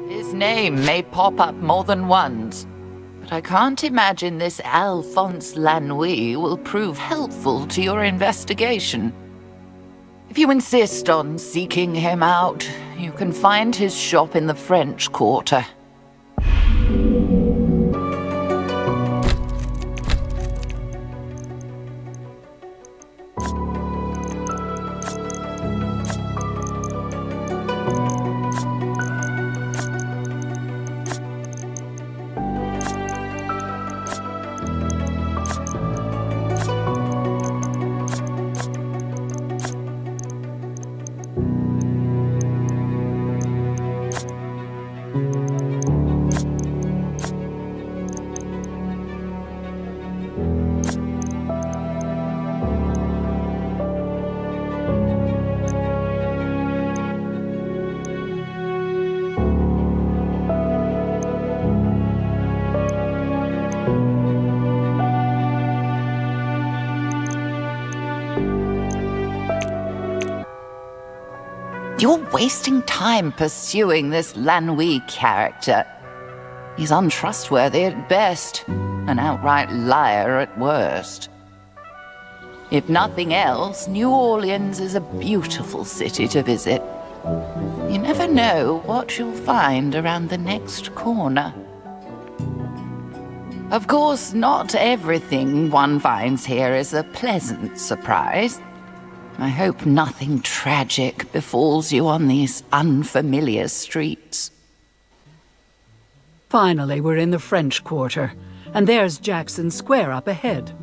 His name may pop up more than once, but I can't imagine this Alphonse Lanuit will prove helpful to your investigation. If you insist on seeking him out, you can find his shop in the French Quarter. You're wasting time pursuing this Lanuit character. He's untrustworthy at best, an outright liar at worst. If nothing else, New Orleans is a beautiful city to visit. You never know what you'll find around the next corner. Of course, not everything one finds here is a pleasant surprise. I hope nothing tragic befalls you on these unfamiliar streets. Finally, we're in the French Quarter, and there's Jackson Square up ahead.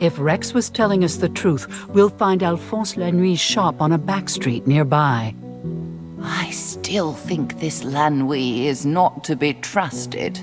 If Rex was telling us the truth, we'll find Alphonse Lanuit's shop on a back street nearby. I still think this Lanuit is not to be trusted.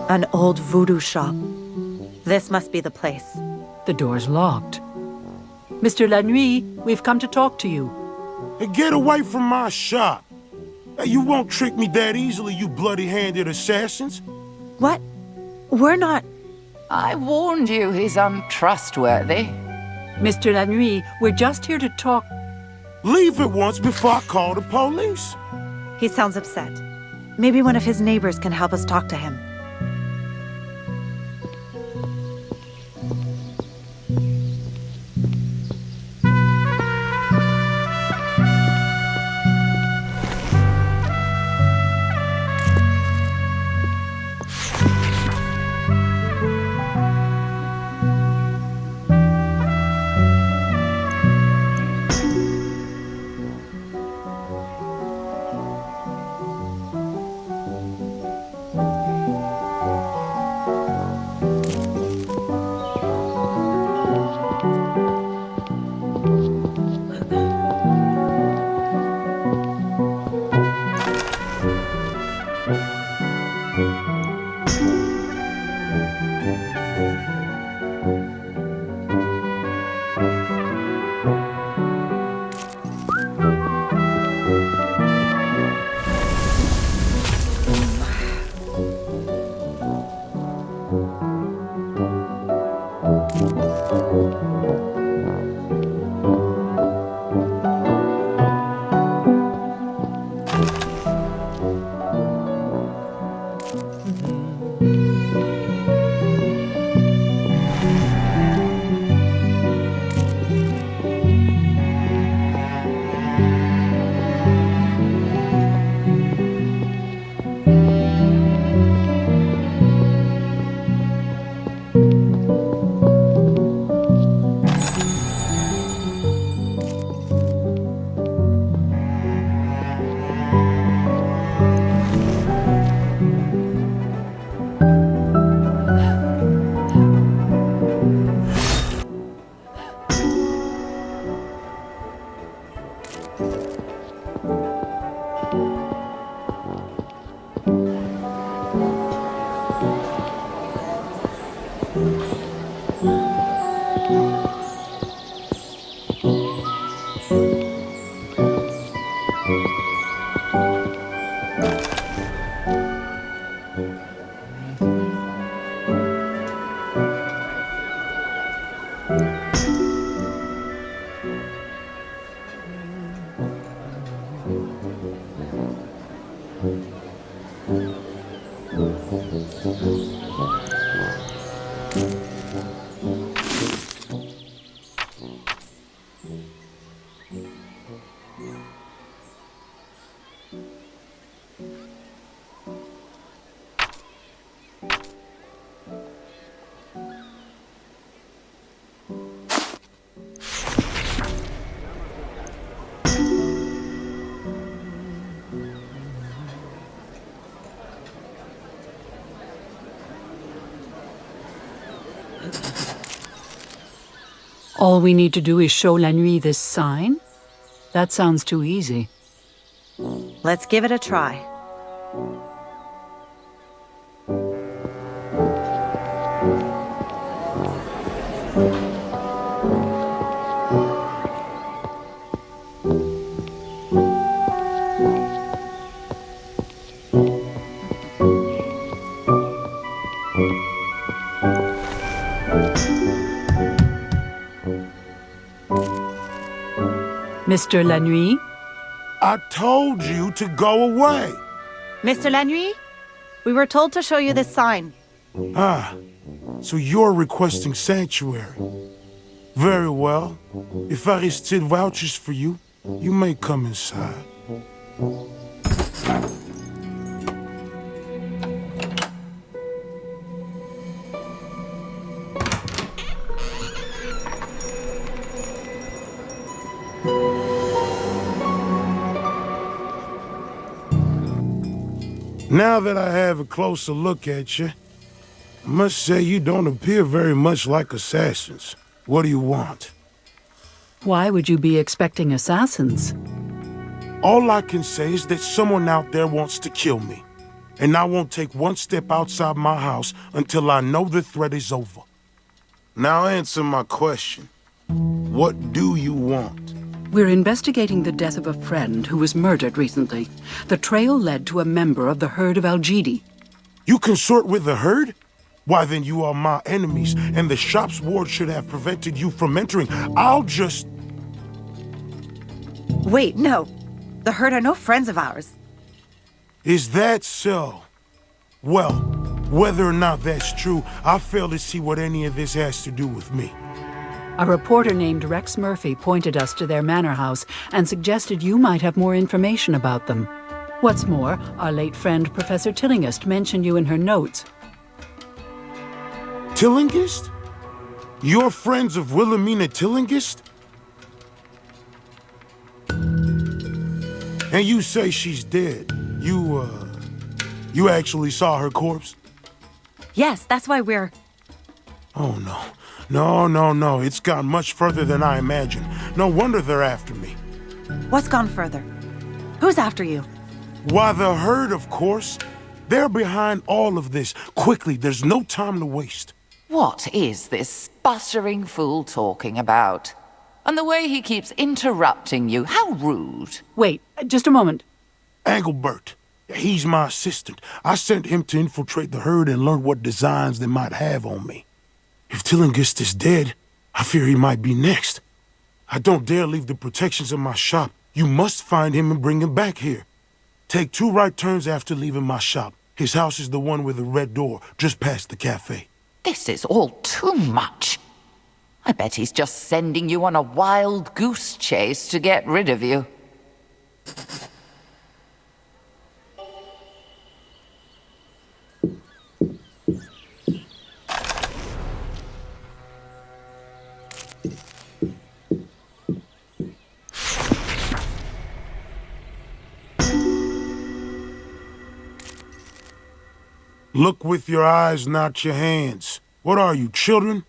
An old voodoo shop. This must be the place. The door's locked. Mr. Lanuit, we've come to talk to you. Hey, get away from my shop. Hey, you won't trick me that easily, you bloody-handed assassins. What? We're not... I warned you he's untrustworthy. Mr. Lanuit, we're just here to talk. Leave at once before I call the police. He sounds upset. Maybe one of his neighbors can help us talk to him. All we need to do is show Lanuit this sign? That sounds too easy. Let's give it a try. Mr. Lanuit? I told you to go away. Mr. Lanuit, we were told to show you this sign. Ah, so you're requesting sanctuary. Very well. If Aristide vouches for you, you may come inside. Now that I have a closer look at you, I must say you don't appear very much like assassins. What do you want? Why would you be expecting assassins? All I can say is that someone out there wants to kill me. And I won't take one step outside my house until I know the threat is over. Now answer my question. What do you want? We're investigating the death of a friend who was murdered recently. The trail led to a member of the herd of Al-Jidi. You consort with the herd? Why, then you are my enemies, and the shop's ward should have prevented you from entering. I'll just... Wait, no. The herd are no friends of ours. Is that so? Well, whether or not that's true, I fail to see what any of this has to do with me. A reporter named Rex Murphy pointed us to their manor house and suggested you might have more information about them. What's more, our late friend Professor Tillinghast mentioned you in her notes. Tillinghast? You're friends of Wilhelmina Tillinghast? And you say she's dead. You actually saw her corpse? Yes, that's why we're... Oh, no. No. It's gone much further than I imagined. No wonder they're after me. What's gone further? Who's after you? Why, the herd, of course. They're behind all of this. Quickly, there's no time to waste. What is this sputtering fool talking about? And the way he keeps interrupting you, how rude. Wait, just a moment. Engelbert. He's my assistant. I sent him to infiltrate the herd and learn what designs they might have on me. If Tillinghast is dead, I fear he might be next. I don't dare leave the protections of my shop. You must find him and bring him back here. Take 2 right turns after leaving my shop. His house is the one with the red door, just past the cafe. This is all too much. I bet he's just sending you on a wild goose chase to get rid of you. Look with your eyes, not your hands. What are you, children?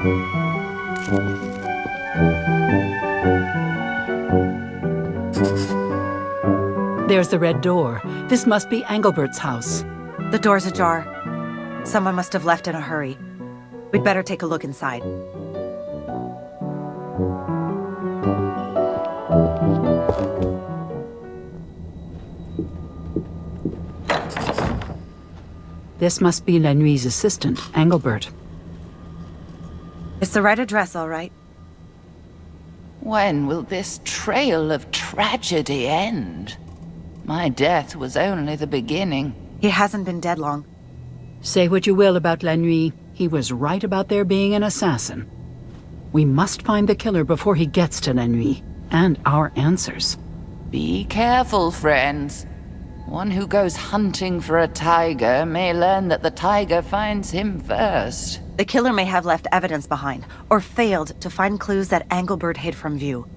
There's the red door. This must be Engelbert's house. The door's ajar. Someone must have left in a hurry. We'd better take a look inside. This must be Lanuit's assistant, Engelbert. It's the right address, all right. When will this trail of tragedy end? My death was only the beginning. He hasn't been dead long. Say what you will about Lanuit, he was right about there being an assassin. We must find the killer before he gets to Lanuit, and our answers. Be careful, friends. One who goes hunting for a tiger may learn that the tiger finds him first. The killer may have left evidence behind, or failed to find clues that Engelbert hid from view.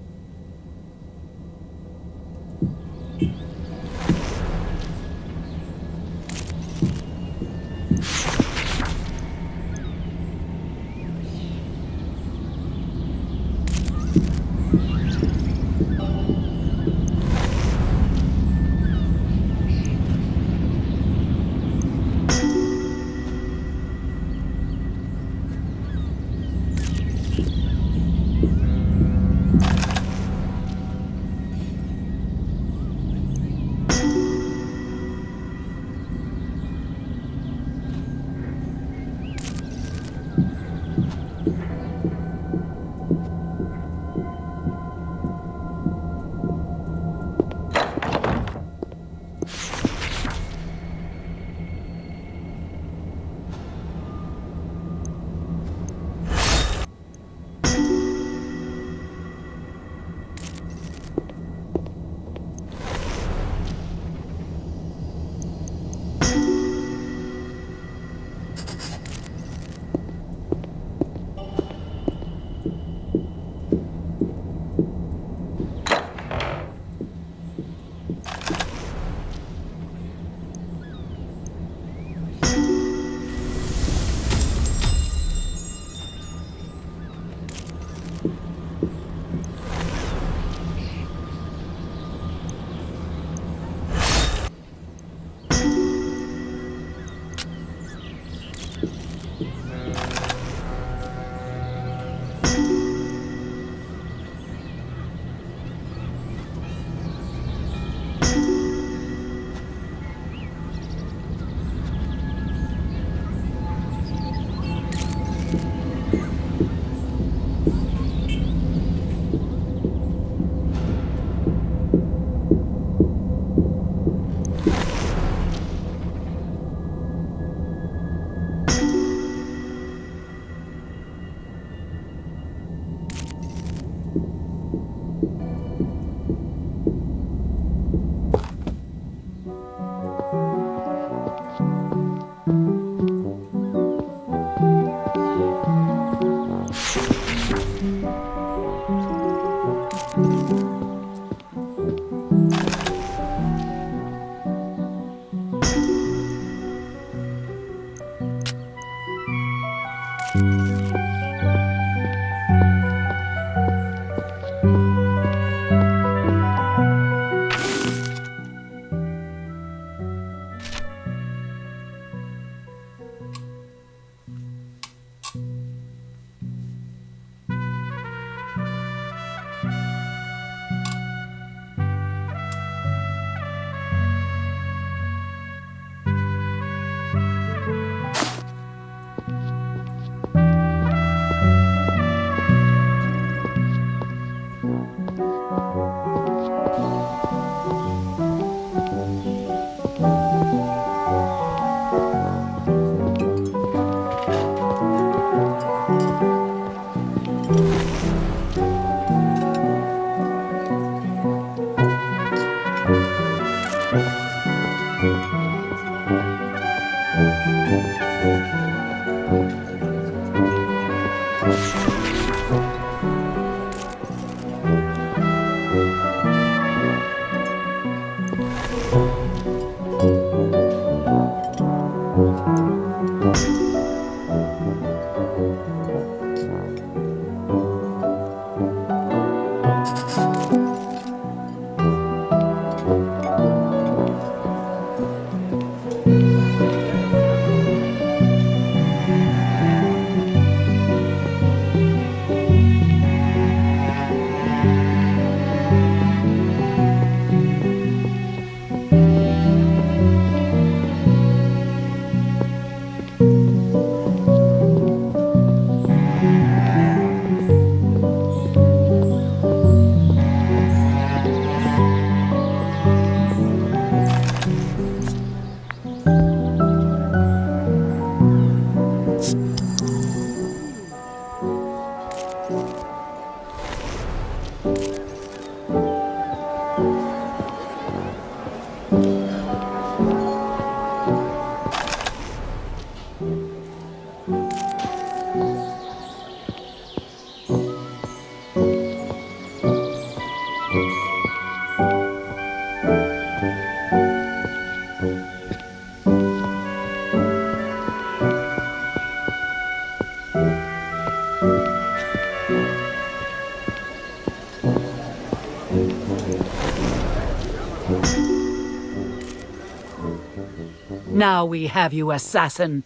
Now we have you, assassin.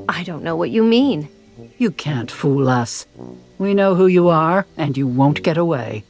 I don't know what you mean. You can't fool us. We know who you are, and you won't get away.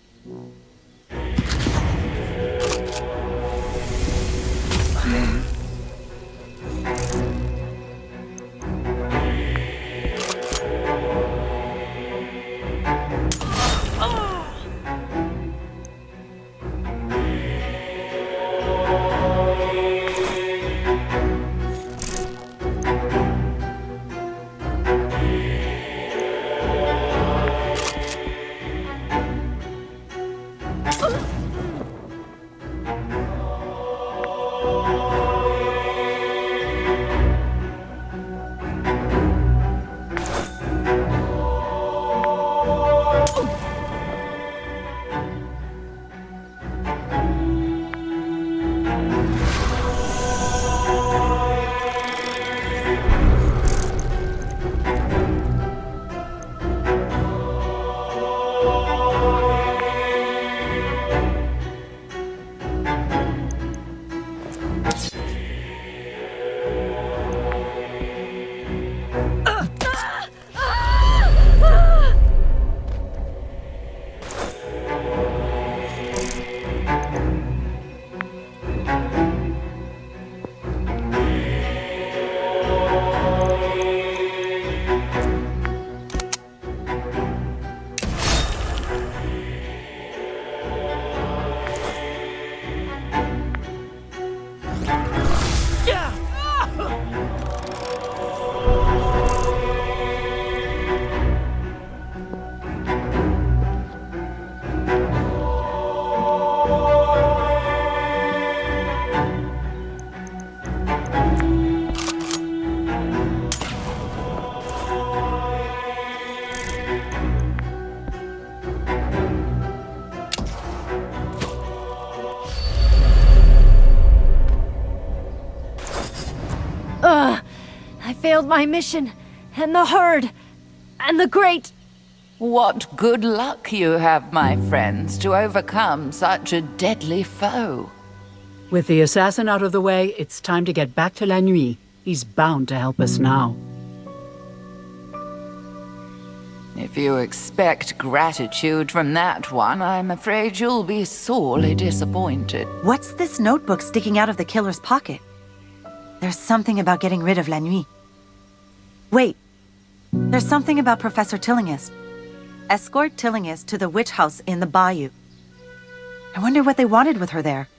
I failed my mission, and the herd, and the great... What good luck you have, my friends, to overcome such a deadly foe. With the assassin out of the way, it's time to get back to Lanuit. He's bound to help us now. If you expect gratitude from that one, I'm afraid you'll be sorely disappointed. What's this notebook sticking out of the killer's pocket? There's something about getting rid of Lanuit. Wait. There's something about Professor Tillinghast. Escort Tillinghast to the witch house in the bayou. I wonder what they wanted with her there.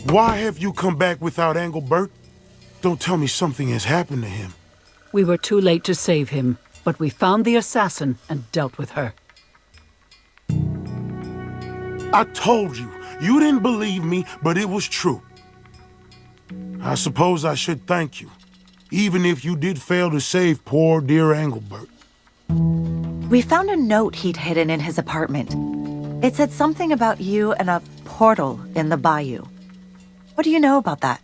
Why have you come back without Engelbert? Don't tell me something has happened to him. We were too late to save him, but we found the assassin and dealt with her. I told you. You didn't believe me, but it was true. I suppose I should thank you, even if you did fail to save poor dear Engelbert. We found a note he'd hidden in his apartment. It said something about you and a portal in the bayou. What do you know about that?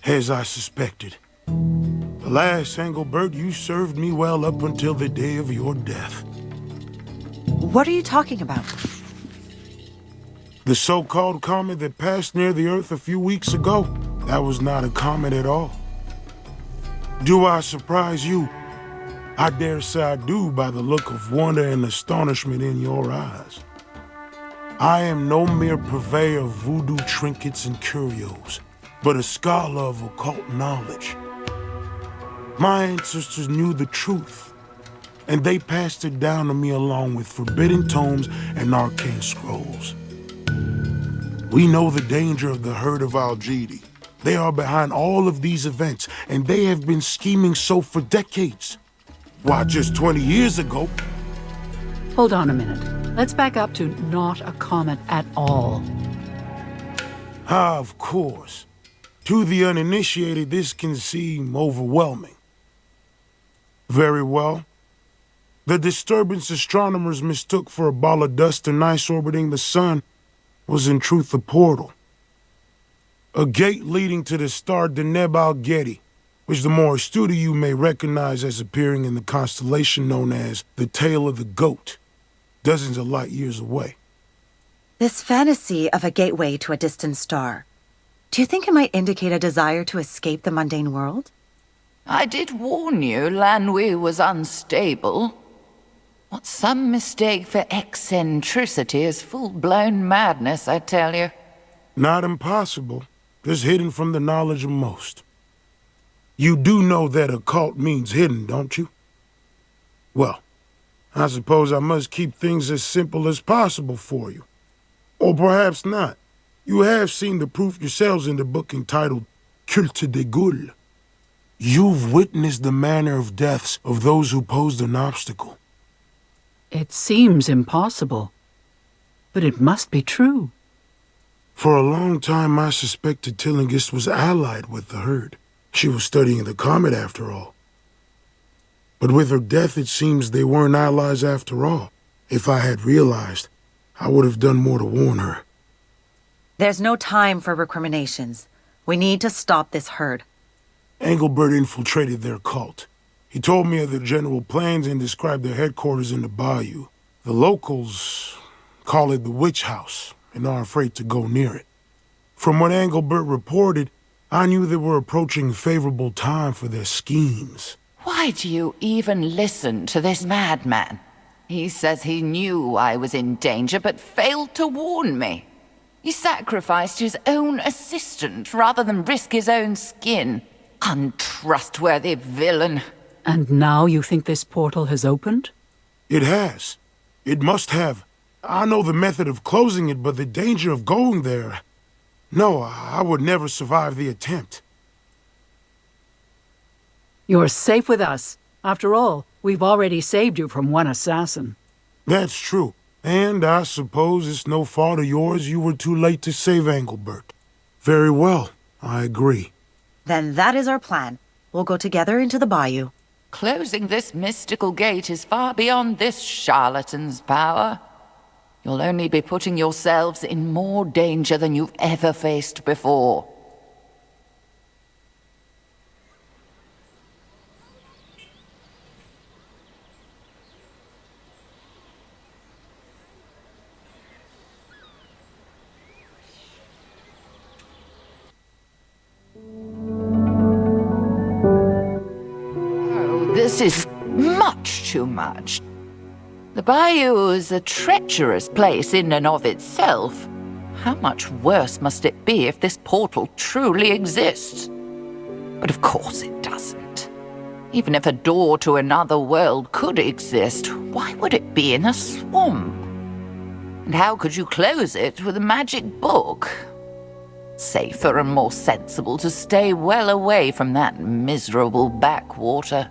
As I suspected. Alas, Engelbert, you served me well up until the day of your death. What are you talking about? The so-called comet that passed near the Earth a few weeks ago, that was not a comet at all. Do I surprise you? I dare say I do by the look of wonder and astonishment in your eyes. I am no mere purveyor of voodoo trinkets and curios, but a scholar of occult knowledge. My ancestors knew the truth, and they passed it down to me along with forbidden tomes and arcane scrolls. We know the danger of the herd of Algidi. They are behind all of these events, and they have been scheming so for decades. Why, just 20 years ago... Hold on a minute. Let's back up to not a comet at all. Ah, of course. To the uninitiated, this can seem overwhelming. Very well. The disturbance astronomers mistook for a ball of dust and ice orbiting the sun was in truth a portal. A gate leading to the star Deneb al-Gedi, which the more astute of you may recognize as appearing in the constellation known as the Tail of the Goat, dozens of light years away. This fantasy of a gateway to a distant star, do you think it might indicate a desire to escape the mundane world? I did warn you Lanuit was unstable. What some mistake for eccentricity is full-blown madness, I tell you. Not impossible, just hidden from the knowledge of most. You do know that occult means hidden, don't you? Well, I suppose I must keep things as simple as possible for you. Or perhaps not. You have seen the proof yourselves in the book entitled Culte des Goules. You've witnessed the manner of deaths of those who posed an obstacle. It seems impossible, but it must be true. For a long time, I suspected Tillinghast was allied with the herd. She was studying the comet, after all. But with her death, it seems they weren't allies after all. If I had realized, I would have done more to warn her. There's no time for recriminations. We need to stop this herd. Engelbert infiltrated their cult. He told me of their general plans and described their headquarters in the bayou. The locals call it the Witch House and are afraid to go near it. From what Engelbert reported, I knew they were approaching a favorable time for their schemes. Why do you even listen to this madman? He says he knew I was in danger but failed to warn me. He sacrificed his own assistant rather than risk his own skin. Untrustworthy villain. And now you think this portal has opened? It has. It must have. I know the method of closing it, but the danger of going there... No, I would never survive the attempt. You're safe with us. After all, we've already saved you from one assassin. That's true. And I suppose it's no fault of yours you were too late to save Engelbert. Very well, I agree. Then that is our plan. We'll go together into the bayou. Closing this mystical gate is far beyond this charlatan's power. You'll only be putting yourselves in more danger than you've ever faced before. This is much too much. The bayou is a treacherous place in and of itself. How much worse must it be if this portal truly exists? But of course it doesn't. Even if a door to another world could exist, why would it be in a swamp? And how could you close it with a magic book? Safer and more sensible to stay well away from that miserable backwater.